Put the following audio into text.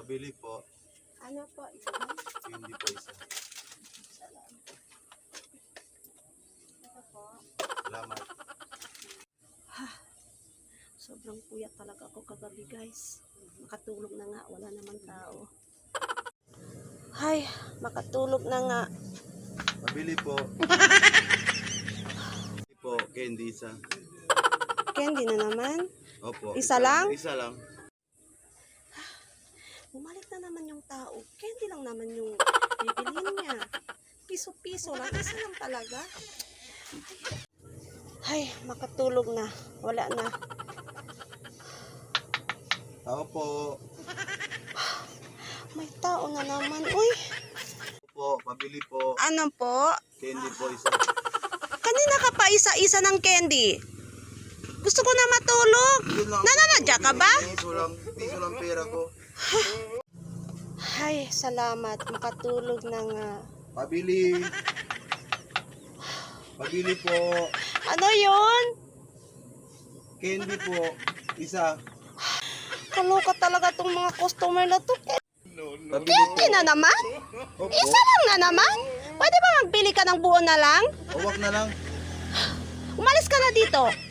Pabili po. Ano po? Ito na? Hindi po isa. Salamat. Ito po. Salamat. Sobrang puyat talaga ako kagabi, guys. Makatulog na nga, wala naman tao. Ay, makatulog na nga. Pabili po. Pabili po, candy isa. Candy na naman. Opo. Isa lang? Isa lang. Bumalik na naman yung tao. Candy lang naman yung bibilhin niya. Piso-piso lang. Isa lang talaga. Ay, makatulog na. Wala na. Tao po. May tao na naman. Uy, Opo, pabili po. ano po? Candy po isa. Kanina ka pa isa-isa ng candy. Gusto ko na matulog. Yun lang. Nananadya ka ba? Piso lang pera ko. Ay, salamat. Makatulog na nga. Pabili. Pabili po. Ano yun? Candy po. Isa. Kaloka talaga tong mga customer na to. Pabili po. Candy na naman? Opo. Isa lang na naman? Pwede ba magpili ka ng buo na lang? O, wag na lang. Umalis ka na dito.